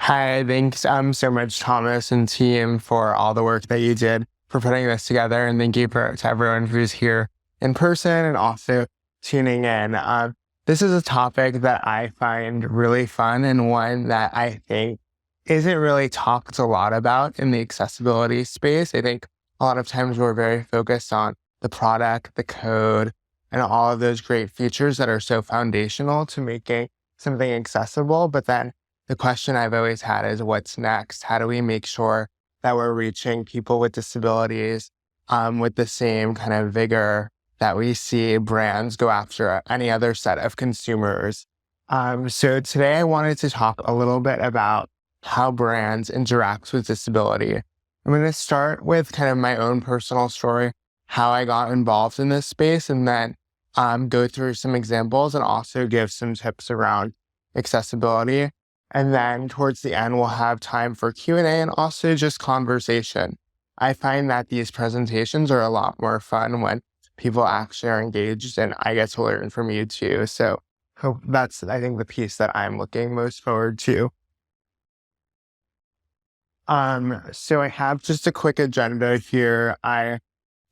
Hi, thanks so much, Thomas and team, for all the work that you did for putting this together. And thank you to everyone who's here in person and also tuning in. This is a topic that I find really fun and one that I think isn't really talked a lot about in the accessibility space. I think a lot of times we're very focused on the product, the code, and all of those great features that are so foundational to making something accessible. But then the question I've always had is what's next? How do we make sure that we're reaching people with disabilities with the same kind of vigor that we see brands go after any other set of consumers? So today I wanted to talk a little bit about how brands interact with disability. I'm going to start with kind of my own personal story, how I got involved in this space, and then go through some examples and also give some tips around accessibility. And then towards the end, we'll have time for Q&A and also just conversation. I find that these presentations are a lot more fun when people actually are engaged, and I get to learn from you too. So that's, I think, the piece that I'm looking most forward to. So I have just a quick agenda here. I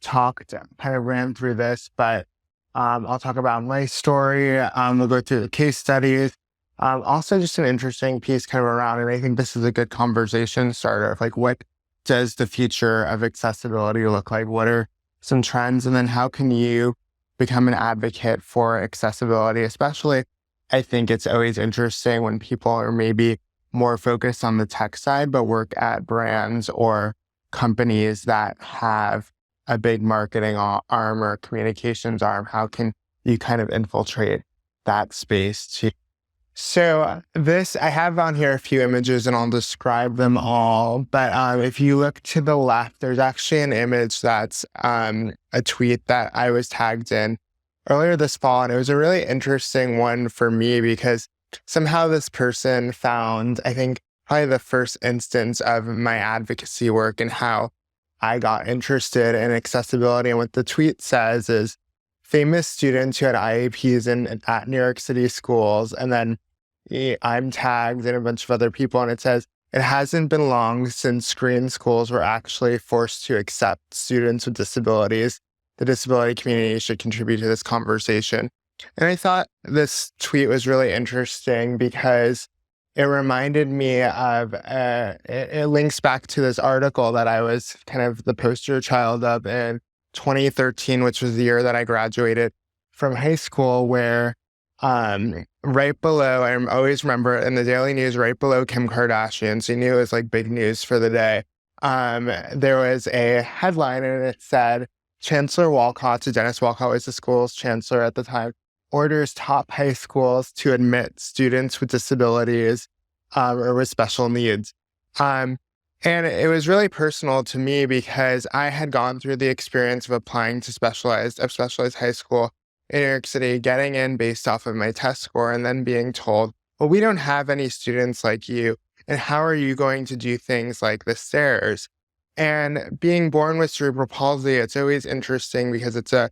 kind of ran through this, but I'll talk about my story. We'll go through the case studies. Also just an interesting piece kind of around, and I think this is a good conversation starter of like, what does the future of accessibility look like? What are some trends? And then how can you become an advocate for accessibility? Especially, I think it's always interesting when people are maybe more focused on the tech side, but work at brands or companies that have a big marketing arm or communications arm. How can you kind of infiltrate that space too? So I have on here a few images and I'll describe them all. But if you look to the left, there's actually an image that's a tweet that I was tagged in earlier this fall. And it was a really interesting one for me because somehow this person found, I think, probably the first instance of my advocacy work and how I got interested in accessibility. And what the tweet says is, famous students who had IEPs at New York City schools. And then I'm tagged and a bunch of other people. And it says, it hasn't been long since screen schools were actually forced to accept students with disabilities. The disability community should contribute to this conversation. And I thought this tweet was really interesting because it reminded me of, it links back to this article that I was kind of the poster child of in 2013, which was the year that I graduated from high school, where right below, I always remember in the Daily News, right below Kim Kardashian, so you knew it was like big news for the day, there was a headline and it said, Chancellor Walcott, so Dennis Walcott was the school's chancellor at the time, orders top high schools to admit students with disabilities or with special needs. And it was really personal to me because I had gone through the experience of applying to specialized high school in New York City, getting in based off of my test score, and then being told, well, we don't have any students like you. And how are you going to do things like the stairs? And being born with cerebral palsy, it's always interesting because it's a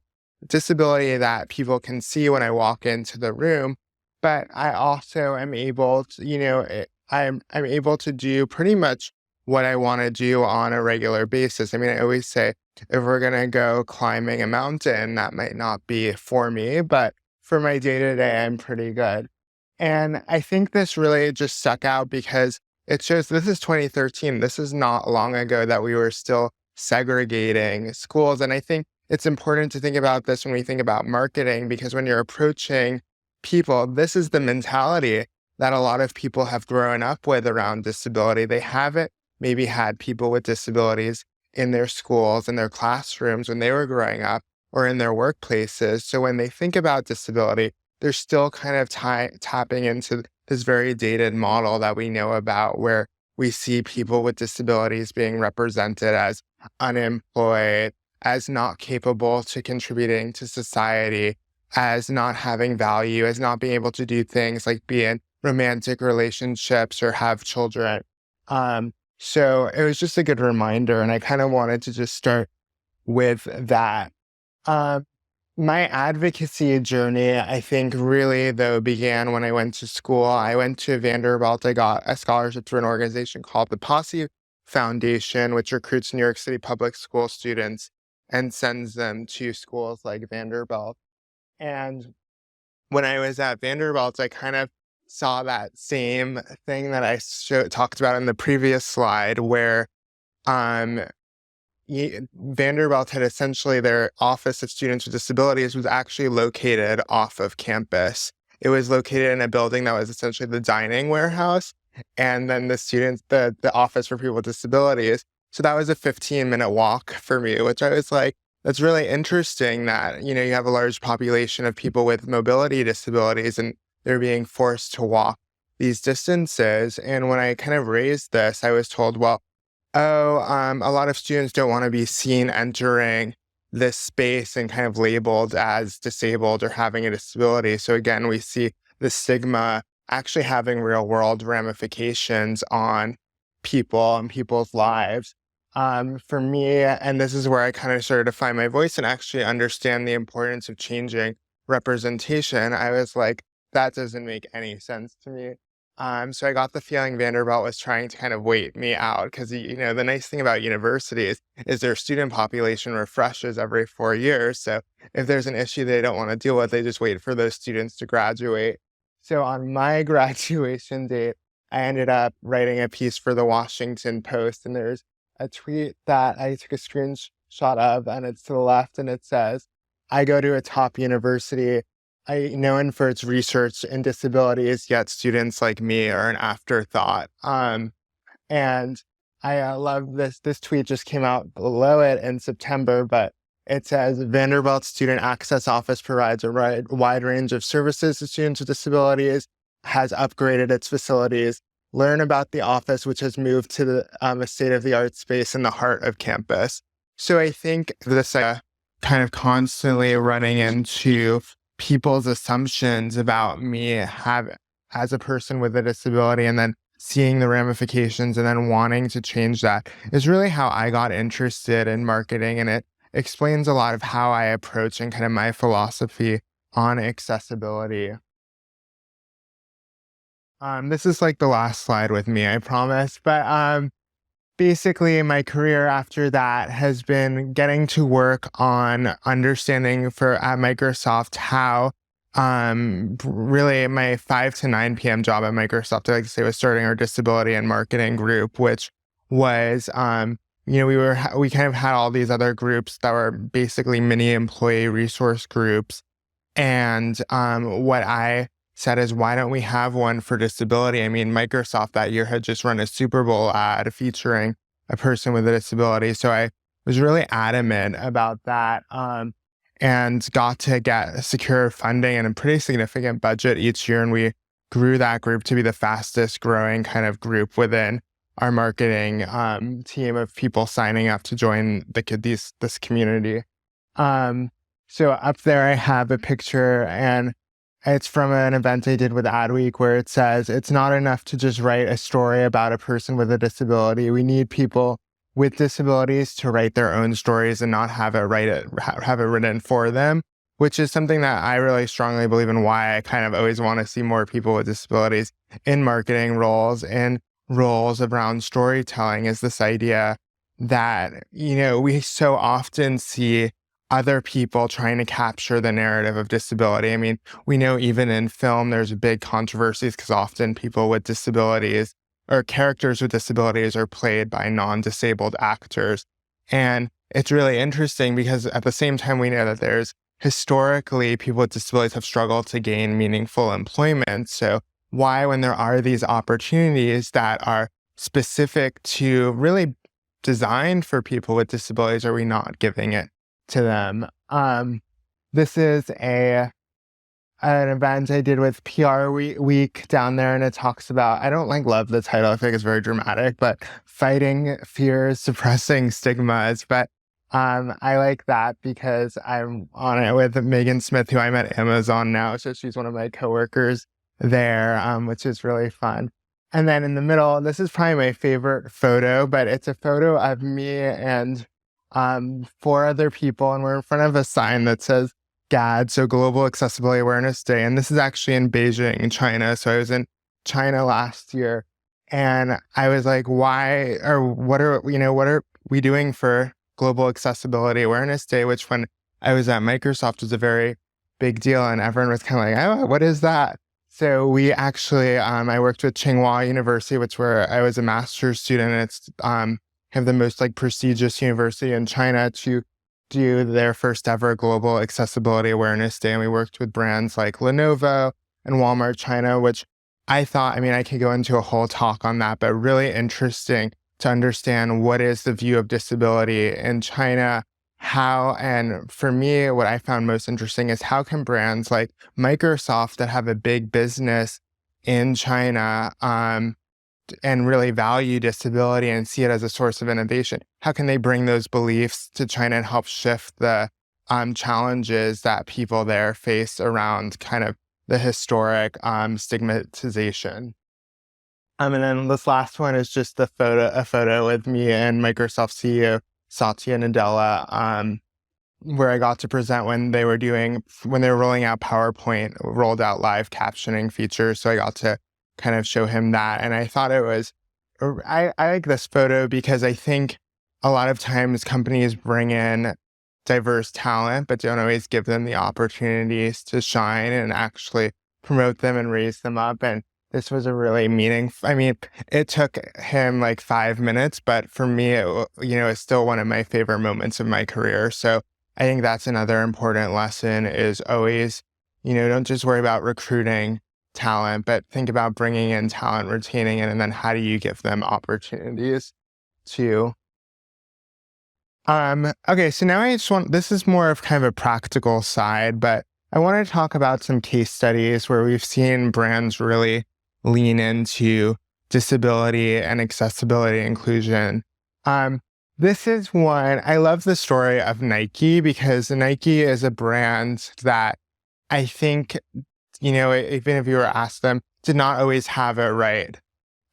disability that people can see when I walk into the room. But I also am able to, I'm able to do pretty much what I want to do on a regular basis. I mean, I always say, if we're going to go climbing a mountain, that might not be for me, but for my day-to-day, I'm pretty good. And I think this really just stuck out because it shows this is 2013. This is not long ago that we were still segregating schools. And I think it's important to think about this when we think about marketing, because when you're approaching people, this is the mentality that a lot of people have grown up with around disability. They haven't maybe had people with disabilities in their schools, in their classrooms when they were growing up, or in their workplaces. So when they think about disability, they're still kind of tapping into this very dated model that we know about, where we see people with disabilities being represented as unemployed, as not capable to contributing to society, as not having value, as not being able to do things like be in romantic relationships or have children. So it was just a good reminder, and I kind of wanted to just start with that. My advocacy journey, I think, really, though, began when I went to school. I went to Vanderbilt. I got a scholarship through an organization called the Posse Foundation, which recruits New York City public school students and sends them to schools like Vanderbilt. And when I was at Vanderbilt, I kind of saw that same thing that talked about in the previous slide, where um, Vanderbilt had essentially their Office of Students with Disabilities was actually located off of campus. It was located in a building that was essentially the dining warehouse, and then the Office for People with Disabilities. So that was a 15-minute walk for me, which I was like, that's really interesting that, you have a large population of people with mobility disabilities and they're being forced to walk these distances. And when I kind of raised this, I was told, well, oh, a lot of students don't want to be seen entering this space and kind of labeled as disabled or having a disability. So again, we see the stigma actually having real world ramifications on people and people's lives. For me, and this is where I kind of started to find my voice and actually understand the importance of changing representation, I was like, that doesn't make any sense to me. So I got the feeling Vanderbilt was trying to kind of wait me out because, the nice thing about universities is their student population refreshes every 4 years. So if there's an issue they don't want to deal with, they just wait for those students to graduate. So on my graduation date, I ended up writing a piece for the Washington Post, and there's a tweet that I took a screenshot of, and it's to the left, and it says, I go to a top university known for its research in disabilities, yet students like me are an afterthought. And I love this. This tweet just came out below it in September, but it says Vanderbilt Student Access Office provides a wide range of services to students with disabilities, has upgraded its facilities. Learn about the office, which has moved to a state-of-the-art space in the heart of campus. So I think this kind of constantly running into people's assumptions about me as a person with a disability, and then seeing the ramifications and then wanting to change that is really how I got interested in marketing. And it explains a lot of how I approach and kind of my philosophy on accessibility. This is like the last slide with me, I promise. But basically, my career after that has been getting to work on understanding at Microsoft how really my 5 to 9 p.m. job at Microsoft, I like to say, was starting our disability and marketing group, which was we kind of had all these other groups that were basically mini employee resource groups. And what I said is, why don't we have one for disability? I mean, Microsoft that year had just run a Super Bowl ad featuring a person with a disability. So I was really adamant about that, and got to get secure funding and a pretty significant budget each year. And we grew that group to be the fastest growing kind of group within our marketing team of people signing up to join this community. So up there I have a picture, and it's from an event I did with Adweek, where it says, it's not enough to just write a story about a person with a disability. We need people with disabilities to write their own stories and not have it written for them, which is something that I really strongly believe in, why I kind of always want to see more people with disabilities in marketing roles and roles around storytelling, is this idea that, we so often see other people trying to capture the narrative of disability. I mean, we know even in film, there's big controversies because often people with disabilities or characters with disabilities are played by non-disabled actors. And it's really interesting because at the same time, we know that there's historically people with disabilities have struggled to gain meaningful employment. So why, when there are these opportunities that are specific to really designed for people with disabilities, are we not giving it to them? This is an event I did with PR Week down there, and it talks about, I don't love the title, I think it's very dramatic, but fighting fears, suppressing stigmas. But I like that because I'm on it with Megan Smith, who I'm at Amazon now, so she's one of my coworkers there, which is really fun. And then in the middle, this is probably my favorite photo, but it's a photo of me and 4 other people, and we're in front of a sign that says, GAD, so Global Accessibility Awareness Day. And this is actually in Beijing, China. So I was in China last year, and I was like, why, or what are we doing for Global Accessibility Awareness Day, which when I was at Microsoft was a very big deal, and everyone was kind of like, oh, what is that? So we actually, I worked with Tsinghua University, which where I was a master's student. And it's have the most like prestigious university in China to do their first ever Global Accessibility Awareness Day. And we worked with brands like Lenovo and Walmart China, which I thought, I mean, I could go into a whole talk on that, but really interesting to understand what is the view of disability in China, how, and for me, what I found most interesting is how can brands like Microsoft that have a big business in China, and really value disability and see it as a source of innovation, how can they bring those beliefs to China and help shift the challenges that people there face around kind of the historic stigmatization? And then this last one is just a photo with me and Microsoft CEO Satya Nadella, where I got to present when they were rolling out PowerPoint, rolled out live captioning features. So I got to kind of show him that. And I thought I like this photo because I think a lot of times companies bring in diverse talent, but don't always give them the opportunities to shine and actually promote them and raise them up. And this was a really I mean, it took him like 5 minutes, but for me, it's still one of my favorite moments of my career. So I think that's another important lesson is always, don't just worry about recruiting talent, but think about bringing in talent, retaining it, and then how do you give them opportunities to. Okay, so now this is more of kind of a practical side, but I want to talk about some case studies where we've seen brands really lean into disability and accessibility inclusion. This is one, I love the story of Nike because Nike is a brand that I think, even if you were asked them, did not always have it right.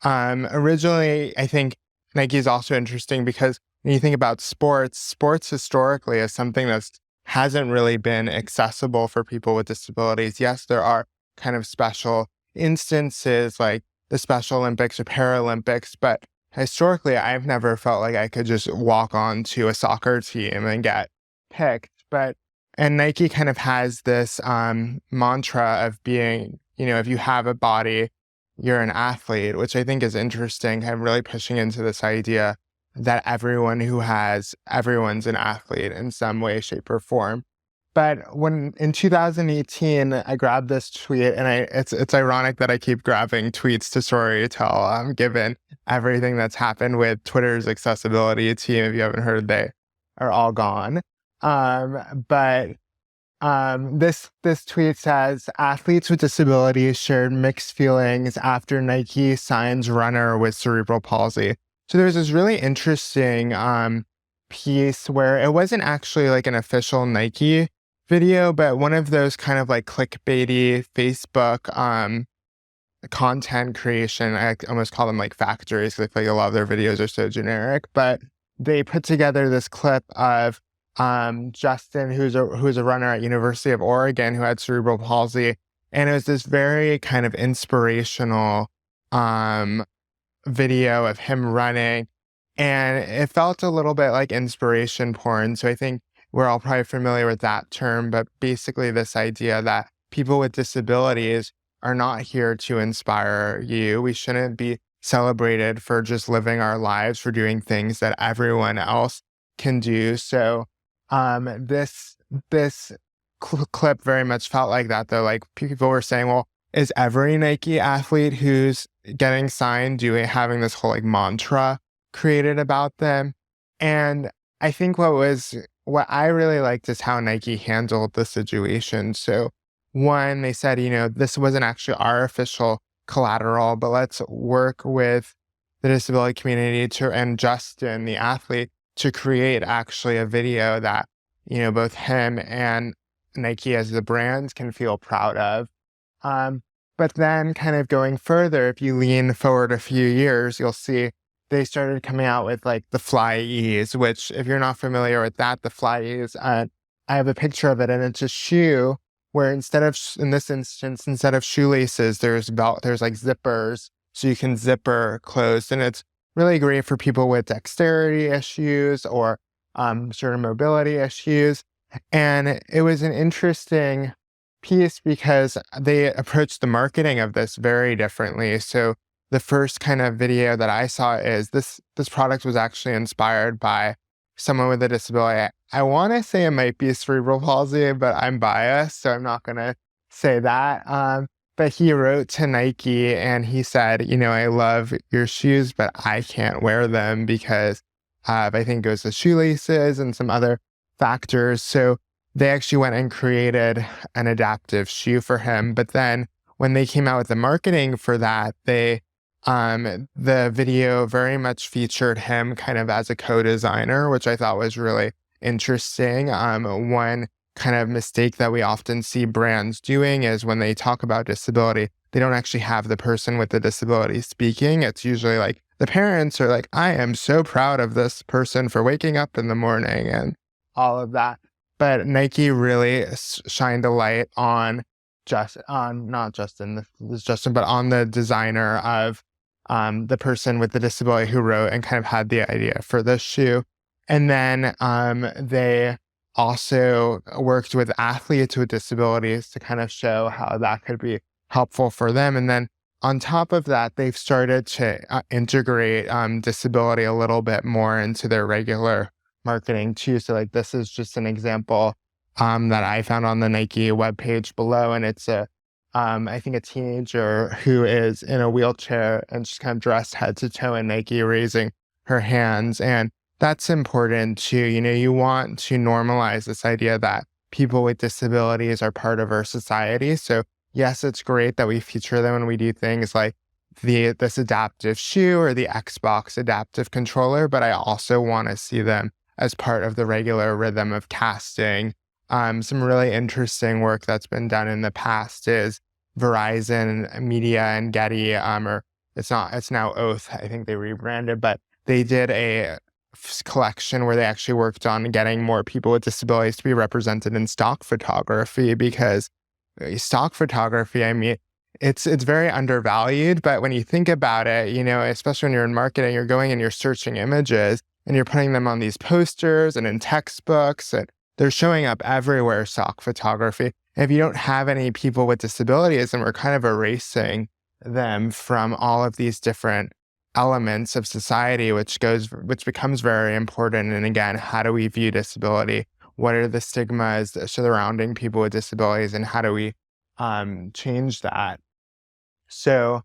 Originally, I think Nike is also interesting because when you think about sports historically is something that hasn't really been accessible for people with disabilities. Yes, there are kind of special instances like the Special Olympics or Paralympics, but historically, I've never felt like I could just walk onto a soccer team and get picked. And Nike kind of has this mantra of being, if you have a body, you're an athlete, which I think is interesting, kind of really pushing into this idea that everyone's an athlete in some way, shape, or form. But when in 2018, I grabbed this tweet, and it's ironic that I keep grabbing tweets to storytell, given everything that's happened with Twitter's accessibility team. If you haven't heard, they are all gone. But this tweet says, athletes with disabilities shared mixed feelings after Nike signs runner with cerebral palsy. So there's this really interesting piece where it wasn't actually like an official Nike video, but one of those kind of like clickbaity Facebook content creation. I almost call them like factories because I feel like a lot of their videos are so generic. But they put together this clip of Justin, who's a runner at University of Oregon who had cerebral palsy, and it was this very kind of inspirational video of him running, and it felt a little bit like inspiration porn. So I think we're all probably familiar with that term, but basically this idea that people with disabilities are not here to inspire you. We shouldn't be celebrated for just living our lives, for doing things that everyone else can do. So this clip very much felt like that, though. Like people were saying, well, is every Nike athlete who's getting signed having this whole like mantra created about them? And I think what I really liked is how Nike handled the situation. So one, they said, this wasn't actually our official collateral, but let's work with the disability community and Justin, the athlete, to create actually a video that, both him and Nike as the brand can feel proud of. But then kind of going further, if you lean forward a few years, you'll see they started coming out with like the Fly Ease, which if you're not familiar with that, the Fly Ease I have a picture of it, and it's a shoe where in this instance, instead of shoelaces, there's like zippers, so you can zipper closed, and it's really great for people with dexterity issues or certain mobility issues. And it was an interesting piece because they approached the marketing of this very differently. So the first kind of video that I saw is this product was actually inspired by someone with a disability. I want to say it might be cerebral palsy, but I'm biased, so I'm not going to say that. But he wrote to Nike and he said, I love your shoes, but I can't wear them because I think it goes to shoelaces and some other factors. So they actually went and created an adaptive shoe for him. But then when they came out with the marketing for that, the video very much featured him kind of as a co-designer, which I thought was really interesting. One kind of mistake that we often see brands doing is when they talk about disability, they don't actually have the person with the disability speaking. It's usually like the parents are like, I am so proud of this person for waking up in the morning and all of that. But Nike really shined a light on not Justin, this is Justin, but on the designer of the person with the disability who wrote and kind of had the idea for this shoe. And then they also worked with athletes with disabilities to kind of show how that could be helpful for them. And then on top of that, they've started to integrate disability a little bit more into their regular marketing too. So like this is just an example that I found on the Nike webpage below. And it's I think a teenager who is in a wheelchair and she's kind of dressed head to toe in Nike, raising her hands. And that's important too. You want to normalize this idea that people with disabilities are part of our society. So yes, it's great that we feature them when we do things like this adaptive shoe or the Xbox adaptive controller, but I also want to see them as part of the regular rhythm of casting. Some really interesting work that's been done in the past is Verizon Media and Getty, or it's now Oath. I think they rebranded, but they did a collection where they actually worked on getting more people with disabilities to be represented in stock photography, because stock photography, I mean, it's very undervalued, but when you think about it, especially when you're in marketing, you're going and you're searching images and you're putting them on these posters and in textbooks, and they're showing up everywhere, stock photography. And if you don't have any people with disabilities, then we're kind of erasing them from all of these different elements of society, which becomes very important. And again, how do we view disability? What are the stigmas surrounding people with disabilities, and how do we change that? So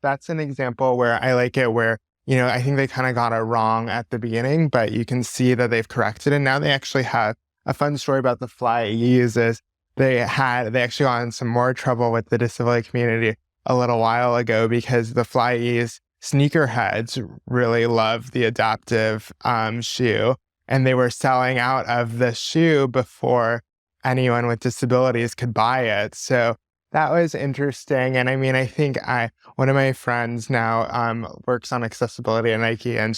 that's an example where I like it, where I think they kind of got it wrong at the beginning, but you can see that they've corrected it. Now they actually have a fun story about the Flyers. Is they actually got in some more trouble with the disability community a little while ago because the Flyers sneakerheads really love the adaptive shoe, and they were selling out of the shoe before anyone with disabilities could buy it. So that was interesting. And I mean, I think one of my friends now works on accessibility at Nike, and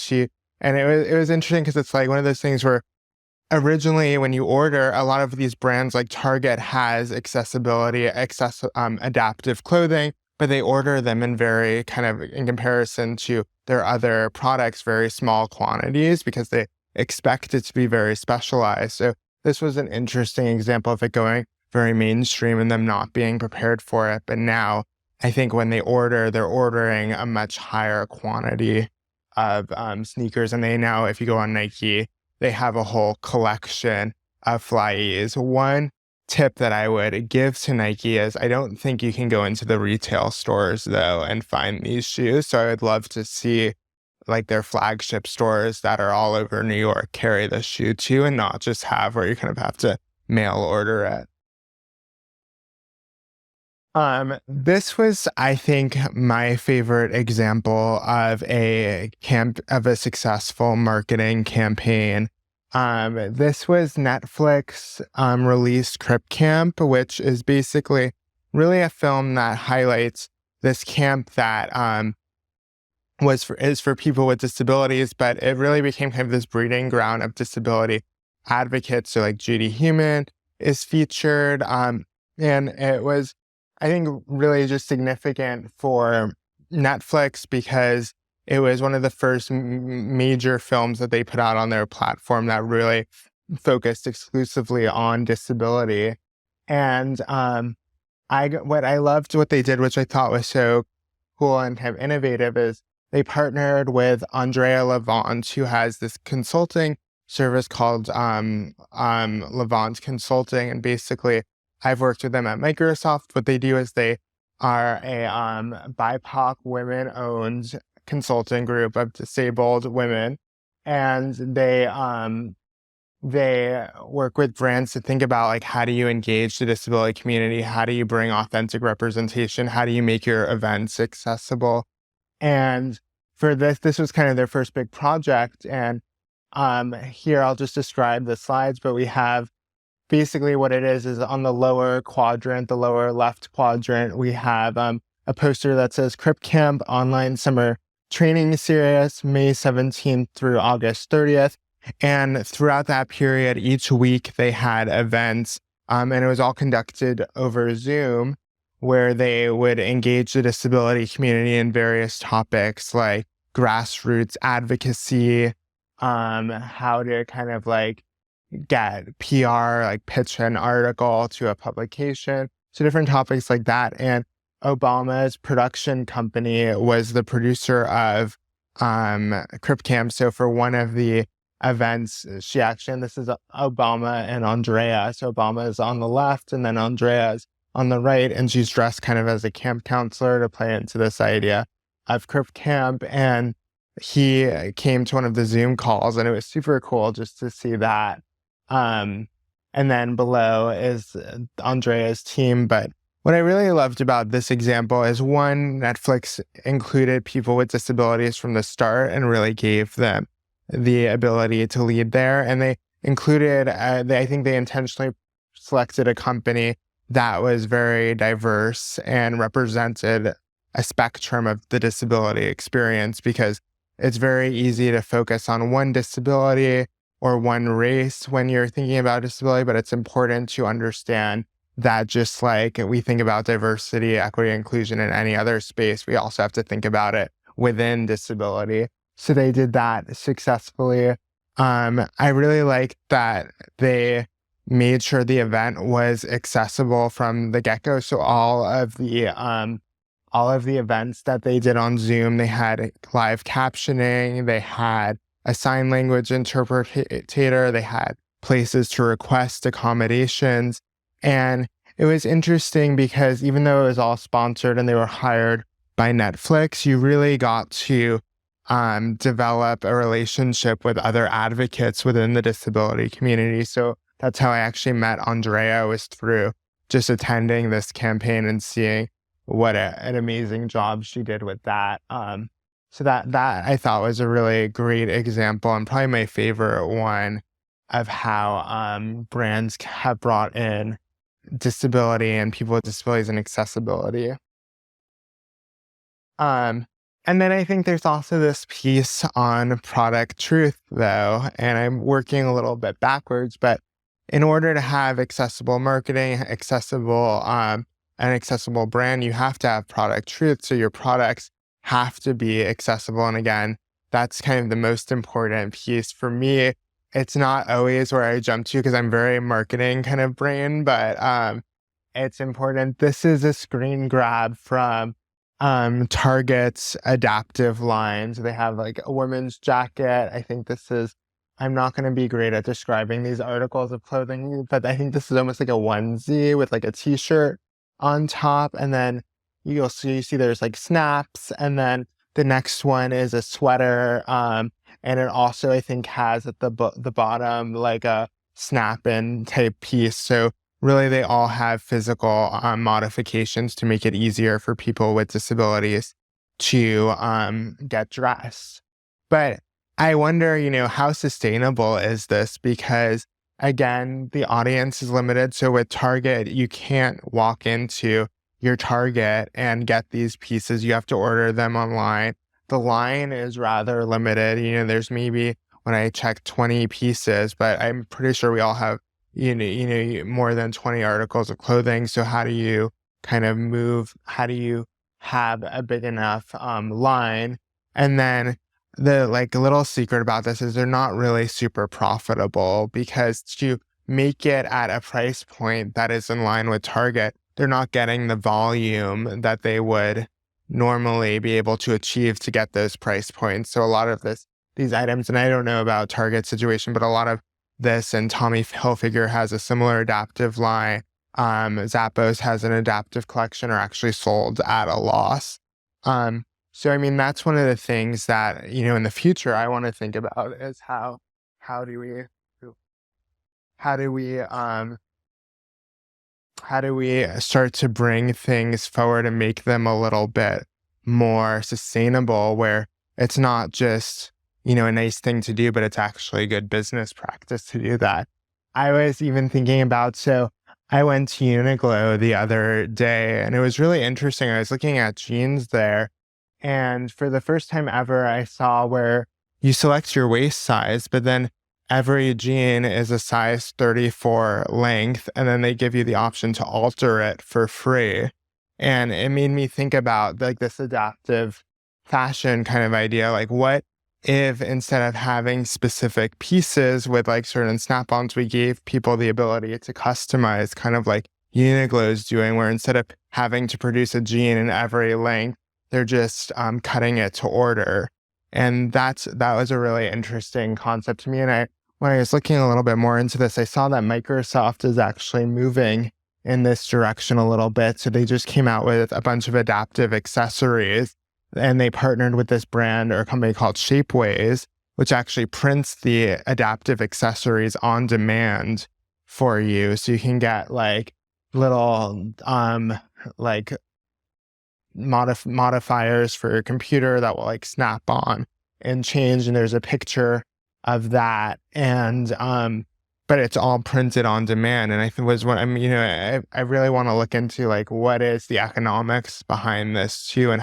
it was interesting because it's like one of those things where originally when you order, a lot of these brands like Target has adaptive clothing, but they order them in very kind of, in comparison to their other products, very small quantities because they expect it to be very specialized. So this was an interesting example of it going very mainstream and them not being prepared for it. But now I think when they order, they're ordering a much higher quantity of sneakers. And they now, if you go on Nike, they have a whole collection of Flyers. One tip that I would give to Nike is I don't think you can go into the retail stores though and find these shoes. So I would love to see like their flagship stores that are all over New York carry this shoe too, and not just have where you kind of have to mail order it. This was, I think, my favorite example of a successful marketing campaign. This was Netflix released Crip Camp, which is basically really a film that highlights this camp that is for people with disabilities, but it really became kind of this breeding ground of disability advocates. So like Judy Heumann is featured. And it was, I think, really just significant for Netflix because it was one of the first major films that they put out on their platform that really focused exclusively on disability. And what I loved what they did, which I thought was so cool and kind of innovative, is they partnered with Andrea Levant, who has this consulting service called Levant Consulting. And basically, I've worked with them at Microsoft. What they do is they are a BIPOC women-owned consulting group of disabled women, and they work with brands to think about like, how do you engage the disability community? How do you bring authentic representation? How do you make your events accessible? And for this was kind of their first big project. And here I'll just describe the slides, but we have basically what it is on the lower quadrant, the lower left quadrant, we have a poster that says CRIPT Camp Online Summer Training Series, May 17th through August 30th. And throughout that period, each week they had events, and it was all conducted over Zoom, where they would engage the disability community in various topics like grassroots advocacy, how to kind of like get PR, like pitch an article to a publication, so different topics like that. And Obama's production company was the producer of CRIPT Camp. So for one of the events, and this is Obama and Andrea. So Obama is on the left and then Andrea is on the right, and she's dressed kind of as a camp counselor to play into this idea of CRIPT Camp. And he came to one of the Zoom calls, and it was super cool just to see that. And then below is Andrea's team. But what I really loved about this example is, one, Netflix included people with disabilities from the start and really gave them the ability to lead there. And they included, I think they intentionally selected a company that was very diverse and represented a spectrum of the disability experience, because it's very easy to focus on one disability or one race when you're thinking about disability, but it's important to understand that just like we think about diversity, equity, inclusion in any other space, we also have to think about it within disability. So they did that successfully. I really liked that they made sure the event was accessible from the get-go. So all of the events that they did on Zoom, they had live captioning, they had a sign language interpreter, they had places to request accommodations. And it was interesting because even though it was all sponsored and they were hired by Netflix, you really got to develop a relationship with other advocates within the disability community. So that's how I actually met Andrea, was through just attending this campaign and seeing what an amazing job she did with that. So that I thought was a really great example, and probably my favorite one, of how brands have brought in disability and people with disabilities and accessibility. And then I think there's also this piece on product truth, though, and I'm working a little bit backwards, but in order to have accessible marketing, an accessible brand, you have to have product truth. So your products have to be accessible. And again, that's kind of the most important piece for me. It's not always where I jump to because I'm very marketing kind of brain, but it's important. This is a screen grab from Target's adaptive line. So they have like a women's jacket. I think I'm not going to be great at describing these articles of clothing, but I think this is almost like a onesie with like a t-shirt on top. And then you see there's like snaps. And then the next one is a sweater. And it also, I think, has at the bottom like a snap-in type piece. So really, they all have physical modifications to make it easier for people with disabilities to get dressed. But I wonder, how sustainable is this? Because again, the audience is limited. So with Target, you can't walk into your Target and get these pieces. You have to order them online. The line is rather limited. There's maybe when I check 20 pieces, but I'm pretty sure we all have, more than 20 articles of clothing. So how do you kind of move? How do you have a big enough line? And then the like little secret about this is they're not really super profitable, because to make it at a price point that is in line with Target, they're not getting the volume that they would normally be able to achieve to get those price points. So a lot of these items, and I don't know about Target's situation, but a lot of this, and Tommy Hilfiger has a similar adaptive line. Zappos has an adaptive collection, are actually sold at a loss. So I mean, that's one of the things that, in the future I want to think about is how do we how do we how do we start to bring things forward and make them a little bit more sustainable, where it's not just, a nice thing to do, but it's actually good business practice to do that. I was even thinking about, so I went to Uniqlo the other day, and it was really interesting. I was looking at jeans there, and for the first time ever, I saw where you select your waist size, but then every jean is a size 34 length, and then they give you the option to alter it for free. And it made me think about like this adaptive fashion kind of idea. Like, what if instead of having specific pieces with like certain snap-ons, we gave people the ability to customize, kind of like Uniqlo is doing, where instead of having to produce a jean in every length, they're just cutting it to order. And that was a really interesting concept to me. And when I was looking a little bit more into this, I saw that Microsoft is actually moving in this direction a little bit. So they just came out with a bunch of adaptive accessories, and they partnered with this brand or company called Shapeways, which actually prints the adaptive accessories on demand for you. So you can get like little like modifiers for your computer that will like snap on and change, and there's a picture of that, and but it's all printed on demand. And I think was what I really want to look into, like, what is the economics behind this too,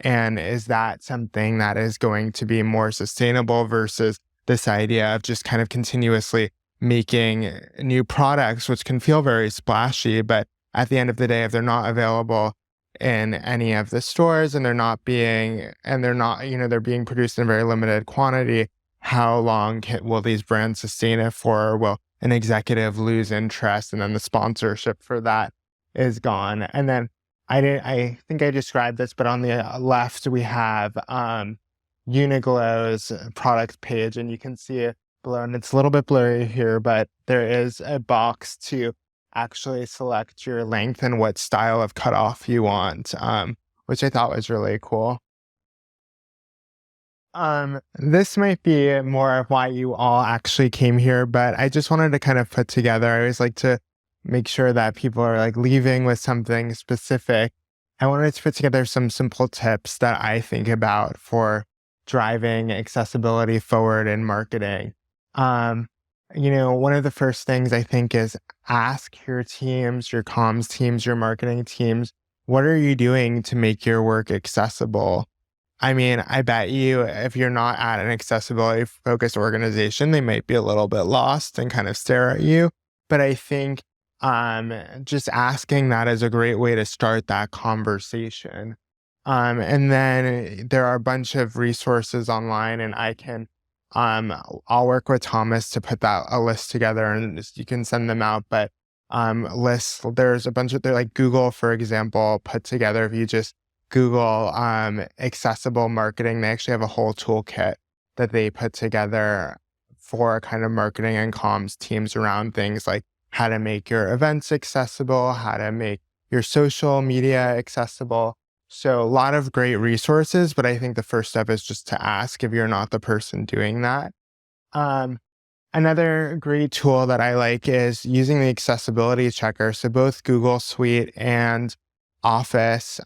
and is that something that is going to be more sustainable versus this idea of just kind of continuously making new products, which can feel very splashy, but at the end of the day, if they're not available in any of the stores, and they're being produced in very limited quantity, how long will these brands sustain it for? Or will an executive lose interest, and then the sponsorship for that is gone? And then I think I described this, but on the left we have Uniqlo's product page, and you can see it below, and it's a little bit blurry here, but there is a box to actually select your length and what style of cutoff you want, which I thought was really cool. This might be more of why you all actually came here, but I just wanted to kind of put together, I always like to make sure that people are like leaving with something specific. I wanted to put together some simple tips that I think about for driving accessibility forward in marketing. One of the first things I think is ask your teams, your comms teams, your marketing teams, what are you doing to make your work accessible? I mean, I bet you if you're not at an accessibility focused organization, they might be a little bit lost and kind of stare at you. But I think just asking that is a great way to start that conversation. And then there are a bunch of resources online, and I'll work with Thomas to put a list together, and you can send them out. But there's a bunch of, they're like Google, for example, put together. If you just Google accessible marketing, they actually have a whole toolkit that they put together for kind of marketing and comms teams around things like how to make your events accessible, how to make your social media accessible. So a lot of great resources, but I think the first step is just to ask if you're not the person doing that. Another great tool that I like is using the accessibility checker. So both Google Suite and Office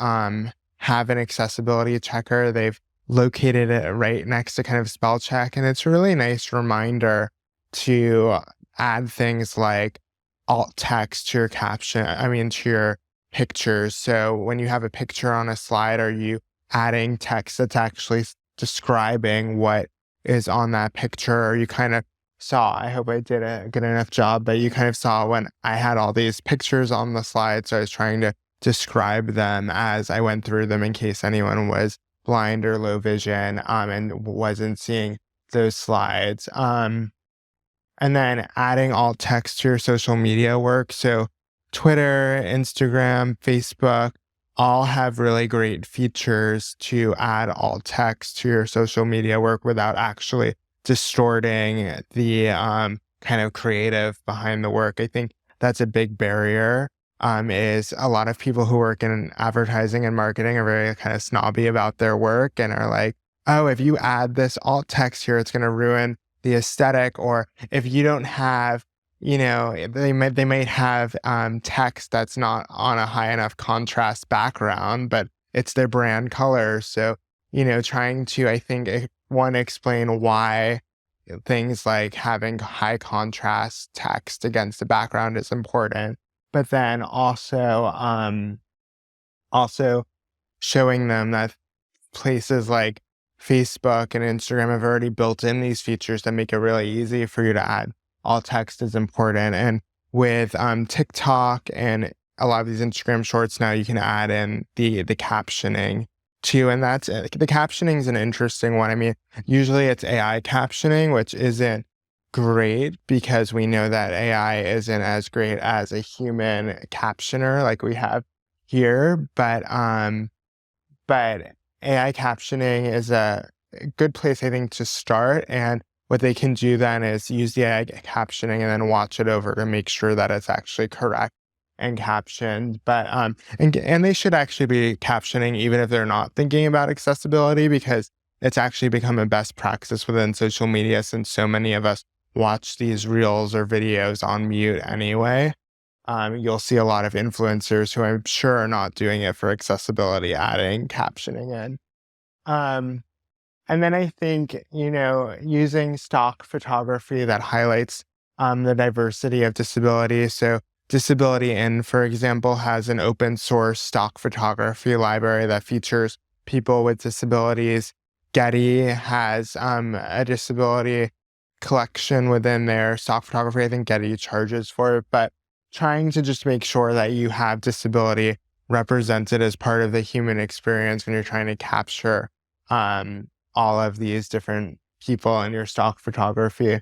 have an accessibility checker. They've located it right next to kind of spell check, and it's a really nice reminder to add things like alt text to your to your pictures. So when you have a picture on a slide, are you adding text that's actually describing what is on that picture, or you kind of saw, I hope I did a good enough job, but you kind of saw when I had all these pictures on the slide. So I was trying to describe them as I went through them in case anyone was blind or low vision, and wasn't seeing those slides. And then adding alt text to your social media work. So Twitter, Instagram, Facebook all have really great features to add alt text to your social media work without actually distorting the kind of creative behind the work. I think that's a big barrier. Is a lot of people who work in advertising and marketing are very kind of snobby about their work and are like, oh, if you add this alt text here, it's going to ruin the aesthetic. Or if you don't have, they might have text that's not on a high enough contrast background, but it's their brand color. So, trying to, I think, explain why things like having high contrast text against the background is important, but then also showing them that places like Facebook and Instagram have already built in these features that make it really easy for you to add alt text is important. And with TikTok and a lot of these Instagram shorts now, you can add in the captioning too. And that's the captioning is an interesting one. I mean, usually it's AI captioning, which isn't great because we know that AI isn't as great as a human captioner like we have here. But AI captioning is a good place, I think, to start. And what they can do then is use the AI captioning and then watch it over to make sure that it's actually correct and captioned. But and they should actually be captioning even if they're not thinking about accessibility, because it's actually become a best practice within social media since so many of us watch these reels or videos on mute anyway. You'll see a lot of influencers who I'm sure are not doing it for accessibility, adding captioning in. And then I think, using stock photography that highlights the diversity of disability. So Disability In, for example, has an open source stock photography library that features people with disabilities. Getty has a disability collection within their stock photography. I think Getty charges for it, but trying to just make sure that you have disability represented as part of the human experience when you're trying to capture all of these different people in your stock photography.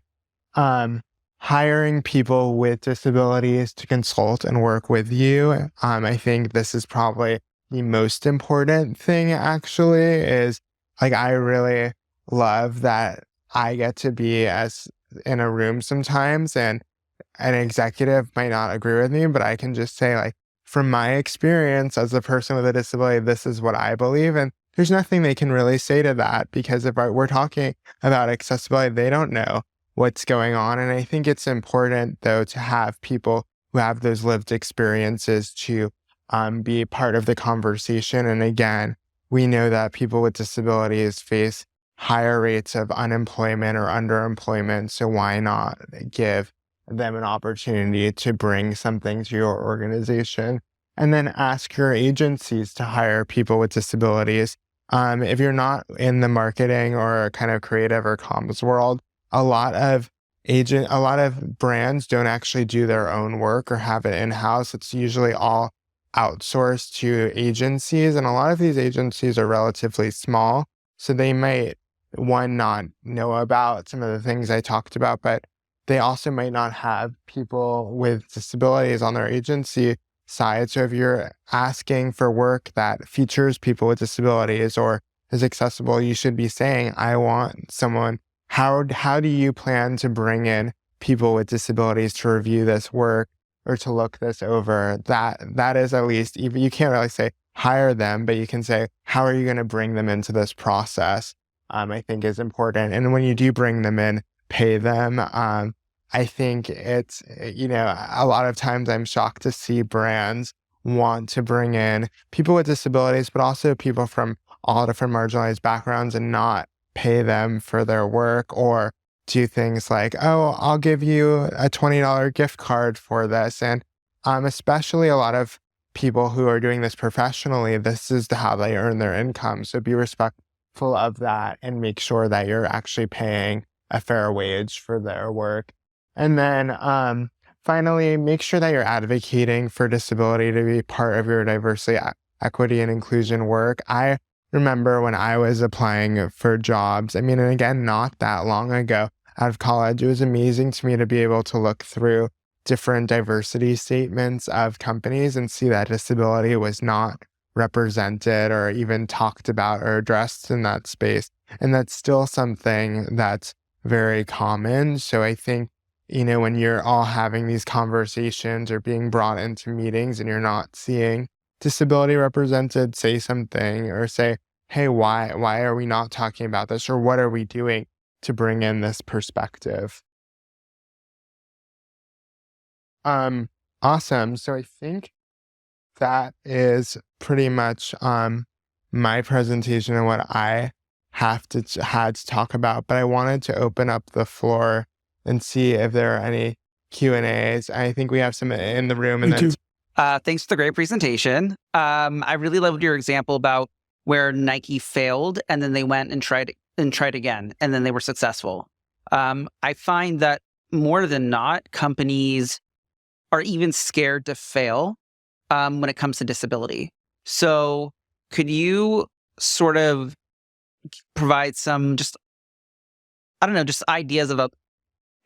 Hiring people with disabilities to consult and work with you. I think this is probably the most important thing, actually, is like, I really love that I get to be in a room sometimes and an executive might not agree with me, but I can just say, like, from my experience as a person with a disability, this is what I believe. And there's nothing they can really say to that, because if we're talking about accessibility, they don't know what's going on. And I think it's important, though, to have people who have those lived experiences to be part of the conversation. And again, we know that people with disabilities face higher rates of unemployment or underemployment. So why not give them an opportunity to bring something to your organization? And then ask your agencies to hire people with disabilities. If you're not in the marketing or kind of creative or comms world, a lot of brands don't actually do their own work or have it in-house. It's usually all outsourced to agencies. And a lot of these agencies are relatively small. So they might, one, not know about some of the things I talked about, but they also might not have people with disabilities on their agency side. So if you're asking for work that features people with disabilities or is accessible, you should be saying, I want someone. How do you plan to bring in people with disabilities to review this work or to look this over? That is, at least, even, you can't really say hire them, but you can say, how are you going to bring them into this process? I think is important. And when you do bring them in, pay them. I think it's, a lot of times I'm shocked to see brands want to bring in people with disabilities, but also people from all different marginalized backgrounds and not pay them for their work, or do things like, oh, I'll give you a $20 gift card for this. And especially a lot of people who are doing this professionally, this is how they earn their income. So be respectful mindful of that and make sure that you're actually paying a fair wage for their work. And then finally, make sure that you're advocating for disability to be part of your diversity, equity, and inclusion work. I remember when I was applying for jobs, I mean, and again, not that long ago out of college, it was amazing to me to be able to look through different diversity statements of companies and see that disability was not represented or even talked about or addressed in that space. And that's still something that's very common. So I think, when you're all having these conversations or being brought into meetings and you're not seeing disability represented, say something or say, hey, why are we not talking about this? Or what are we doing to bring in this perspective? Awesome. So I think that is pretty much my presentation and what I had to talk about. But I wanted to open up the floor and see if there are any Q&As. I think we have some in the room. And then thanks for the great presentation. I really loved your example about where Nike failed and then they went and tried again, and then they were successful. I find that more than not, companies are even scared to fail when it comes to disability. So could you sort of provide some just ideas about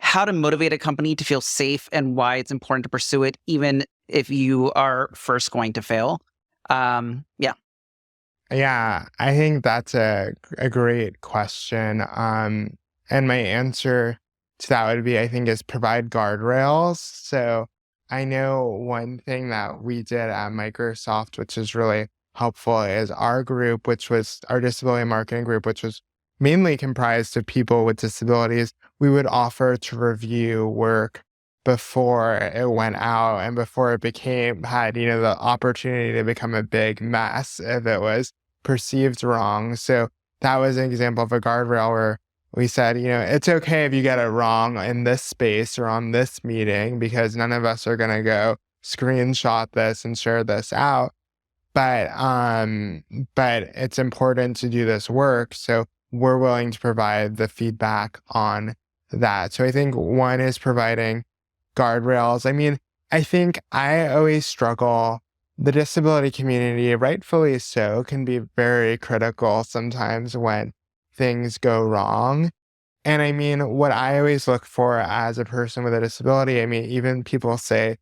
how to motivate a company to feel safe and why it's important to pursue it, even if you are first going to fail? Yeah, I think that's a great question. And my answer to that would be, I think, is provide guardrails. So I know one thing that we did at Microsoft, which is really helpful, is our group, which was our disability marketing group, which was mainly comprised of people with disabilities. We would offer to review work before it went out and before it had the opportunity to become a big mess if it was perceived wrong. So that was an example of a guardrail where we said, it's okay if you get it wrong in this space or on this meeting, because none of us are going to go screenshot this and share this out. But it's important to do this work. So we're willing to provide the feedback on that. So I think one is providing guardrails. I mean, I think I always struggle. The disability community, rightfully so, can be very critical sometimes when things go wrong. And I mean, what I always look for as a person with a disability, I mean, even people say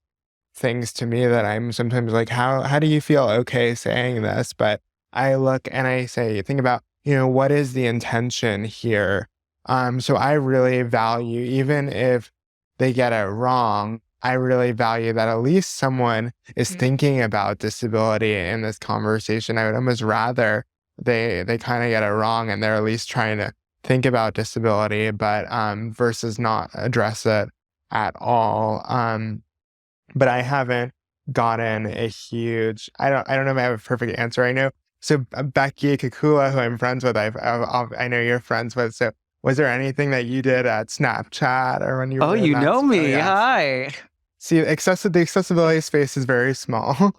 things to me that I'm sometimes like, how do you feel okay saying this? But I look and I say, think about, what is the intention here? So I really value, even if they get it wrong, I really value that at least someone is thinking about disability in this conversation. I would almost rather they kind of get it wrong and they're at least trying to think about disability, but versus not address it at all. But I haven't gotten a huge. I don't know if I have a perfect answer. I know. So Becky Kakula, who I'm friends with, I know you're friends with. So was there anything that you did at Snapchat or when you were? Oh, you know me. Yes. Hi. See, the accessibility space is very small.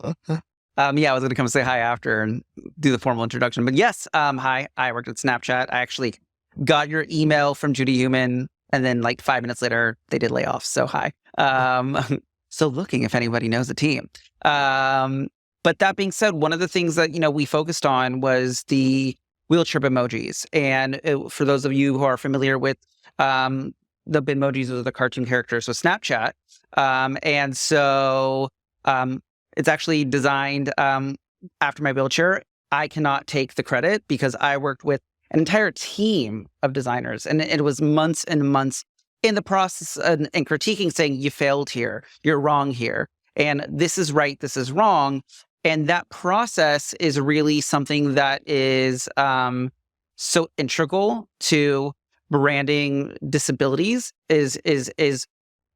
I was going to come say hi after and do the formal introduction. But yes, hi. I worked at Snapchat. I actually got your email from Judy Human, and then like 5 minutes later, they did layoffs. So hi. So looking if anybody knows the team. But that being said, one of the things that we focused on was the wheel trip emojis. And for those of you who are familiar with the Bitmojis or the cartoon characters with Snapchat, and so it's actually designed after my wheelchair. I cannot take the credit because I worked with an entire team of designers, and it was months and months in the process and critiquing, saying you failed here, you're wrong here, and this is right, this is wrong. And that process is really something that is so integral to branding disabilities. Is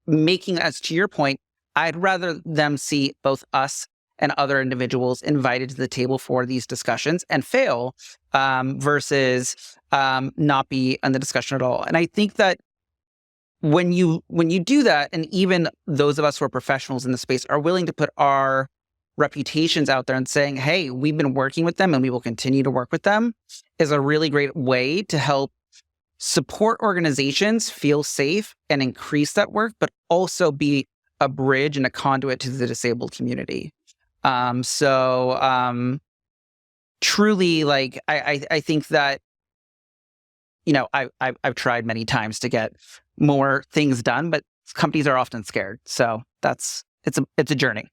making, as to your point, I'd rather them see both us and other individuals invited to the table for these discussions and fail versus not be in the discussion at all. And I think that when you do that, and even those of us who are professionals in the space are willing to put our reputations out there and saying, hey, we've been working with them and we will continue to work with them, is a really great way to help support organizations feel safe and increase that work, but also be a bridge and a conduit to the disabled community. Truly, like, I think that, I've tried many times to get more things done, but companies are often scared. So it's a journey.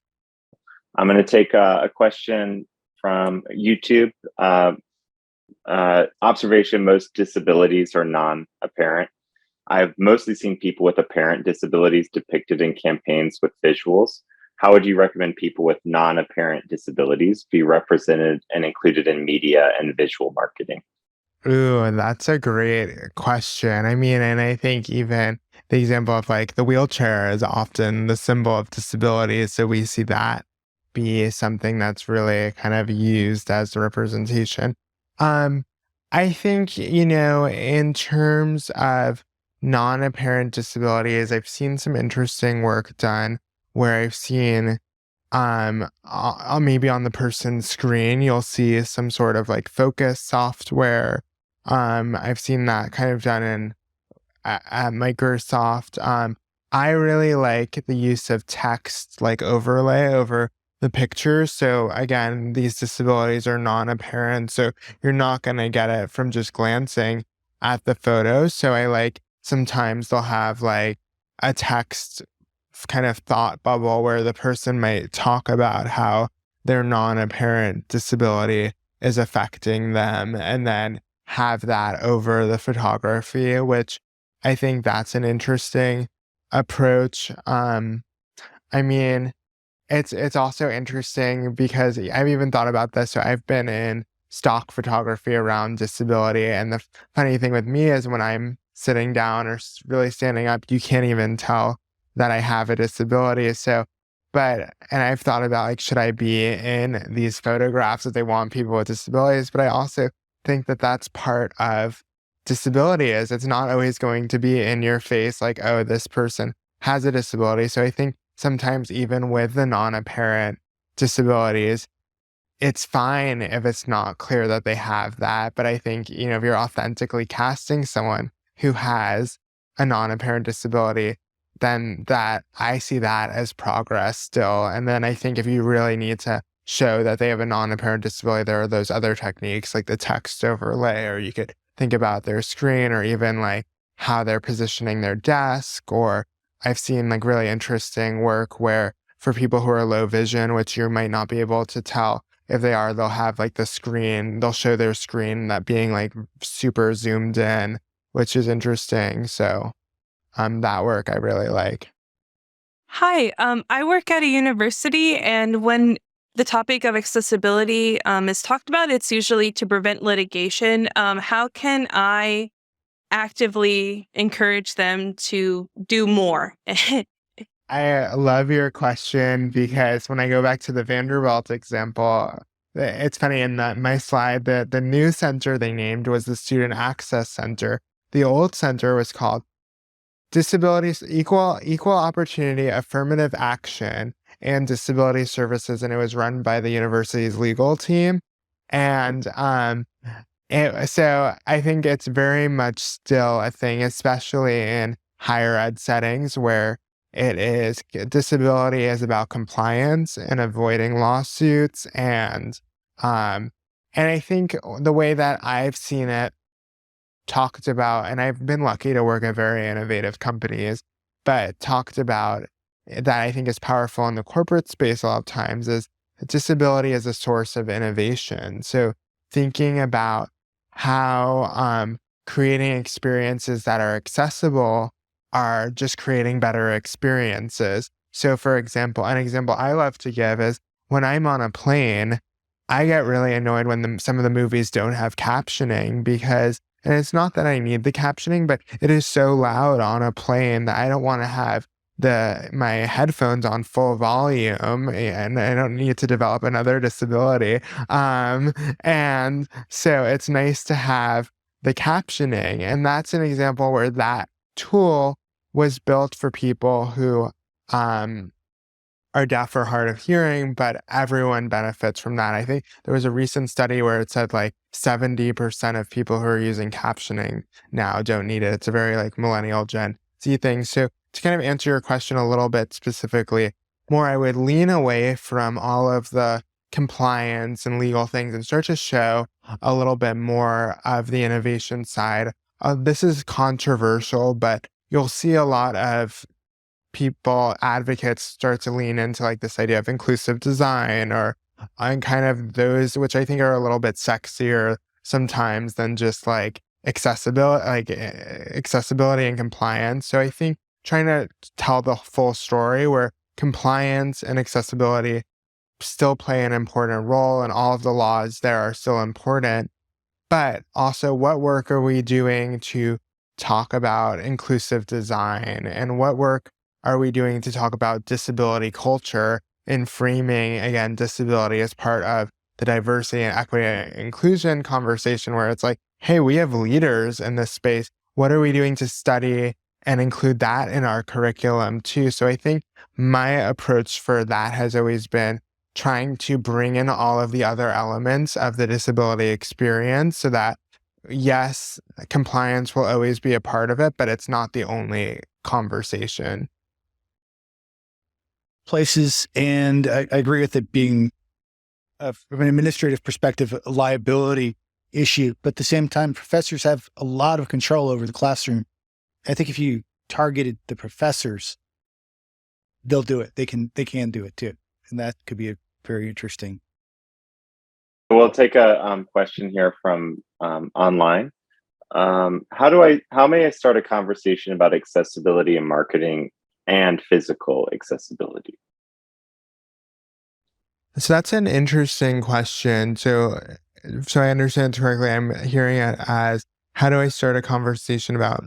I'm going to take a question from YouTube. Observation: most disabilities are non-apparent. I've mostly seen people with apparent disabilities depicted in campaigns with visuals. How would you recommend people with non-apparent disabilities be represented and included in media and visual marketing? Ooh, that's a great question. I mean, and I think even the example of like the wheelchair is often the symbol of disability. So we see that be something that's really kind of used as a representation. Um, I think, in terms of non-apparent disabilities, I've seen some interesting work done where I've seen maybe on the person's screen, you'll see some sort of like focus software. I've seen that kind of done at Microsoft. I really like the use of text like overlay over the pictures. So again, these disabilities are non-apparent, so you're not going to get it from just glancing at the photos. So I like sometimes they'll have like a text kind of thought bubble where the person might talk about how their non-apparent disability is affecting them, and then have that over the photography, which I think that's an interesting approach. I mean, it's also interesting because I've even thought about this. So I've been in stock photography around disability, and the funny thing with me is when I'm sitting down or really standing up, you can't even tell that I have a disability. So, and I've thought about like, should I be in these photographs that they want people with disabilities? But I also think that that's part of disability, is it's not always going to be in your face like, oh, this person has a disability. So I think sometimes even with the non-apparent disabilities, it's fine if it's not clear that they have that. But I think, if you're authentically casting someone who has a non-apparent disability, then I see that as progress still. And then I think if you really need to show that they have a non-apparent disability, there are those other techniques like the text overlay, or you could think about their screen, or even like how they're positioning their desk. Or I've seen like really interesting work where for people who are low vision, which you might not be able to tell if they are, they'll have like the screen, they'll show their screen that being like super zoomed in, which is interesting. So that work I really like. Hi, I work at a university, and when the topic of accessibility is talked about, it's usually to prevent litigation. How can I actively encourage them to do more? I love your question, because when I go back to the Vanderbilt example, it's funny in my slide that the new center they named was the Student Access Center. The old center was called Disabilities, Equal Opportunity Affirmative Action and Disability Services, and it was run by the university's legal team. And so I think it's very much still a thing, especially in higher ed settings where disability is about compliance and avoiding lawsuits. And I think the way that I've seen it talked about, and I've been lucky to work at very innovative companies, but talked about that I think is powerful in the corporate space a lot of times, is disability as a source of innovation. So thinking about how creating experiences that are accessible are just creating better experiences. So for example, an example I love to give is when I'm on a plane, I get really annoyed when some of the movies don't have captioning, and it's not that I need the captioning, but it is so loud on a plane that I don't want to have my headphones on full volume, and I don't need to develop another disability. And so it's nice to have the captioning. And that's an example where that tool was built for people who are are deaf or hard of hearing, but everyone benefits from that. I think there was a recent study where it said like 70% of people who are using captioning now don't need it. It's a very like millennial Gen Z thing. So to kind of answer your question a little bit specifically, more I would lean away from all of the compliance and legal things and start to show a little bit more of the innovation side. This is controversial, but you'll see a lot of people, advocates start to lean into like this idea of inclusive design or and kind of those, which I think are a little bit sexier sometimes than just like accessibility and compliance. So I think trying to tell the full story where compliance and accessibility still play an important role and all of the laws there are still important, but also what work are we doing to talk about inclusive design and what work are we doing to talk about disability culture and framing, again, disability as part of the diversity and equity and inclusion conversation where it's like, hey, we have leaders in this space. What are we doing to study and include that in our curriculum too? So I think my approach for that has always been trying to bring in all of the other elements of the disability experience so that, yes, compliance will always be a part of it, but it's not the only conversation. Places, and I agree with it being, from an administrative perspective, a liability issue, but at the same time, professors have a lot of control over the classroom. I think if you targeted the professors, they'll do it. They can do it too. And that could be a very interesting. We'll take a question here from online. How may I start a conversation about accessibility in marketing and physical accessibility? So that's an interesting question. So I understand it correctly. I'm hearing it as, how do I start a conversation about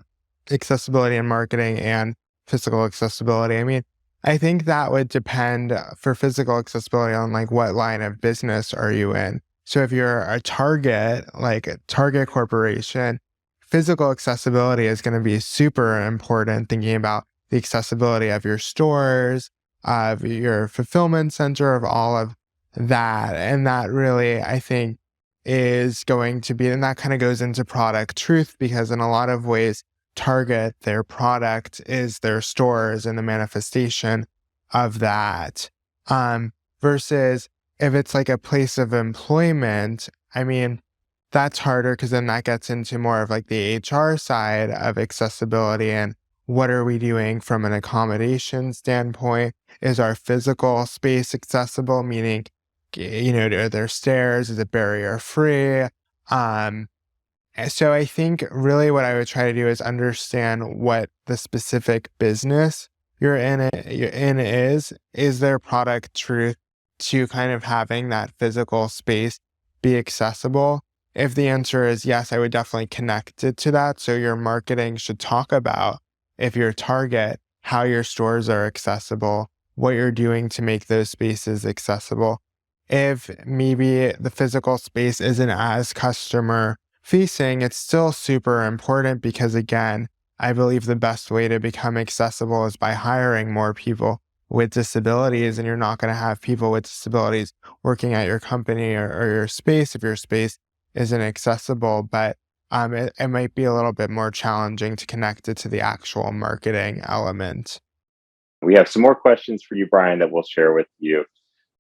accessibility in marketing and physical accessibility? I mean, I think that would depend for physical accessibility on like what line of business are you in. So if you're a Target, like a Target corporation, physical accessibility is going to be super important, thinking about the accessibility of your stores, of your fulfillment center, of all of that. And that really, I think, is going to be, and that kind of goes into product truth, because in a lot of ways, Target, their product is their stores and the manifestation of that. Versus if it's like a place of employment, I mean, that's harder because then that gets into more of like the HR side of accessibility and what are we doing from an accommodation standpoint? Is our physical space accessible? Meaning, are there stairs? Is it barrier free? So I think really what I would try to do is understand what the specific business you're in is. Is there product truth to kind of having that physical space be accessible? If the answer is yes, I would definitely connect it to that. So your marketing should talk about, if you're Target, how your stores are accessible, what you're doing to make those spaces accessible. If maybe the physical space isn't as customer facing, it's still super important because, again, I believe the best way to become accessible is by hiring more people with disabilities, and you're not going to have people with disabilities working at your company or your space if your space isn't accessible. But it might be a little bit more challenging to connect it to the actual marketing element. We have some more questions for you, Bryan, that we'll share with you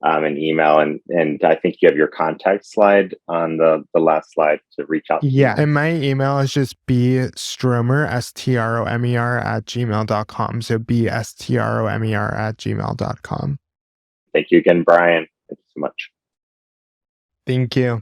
an email. And I think you have your contact slide on the last slide to reach out to Yeah, you. and my email is just bstromer, STROMER @gmail.com. So bstromer @gmail.com. Thank you again, Bryan. Thank you so much. Thank you.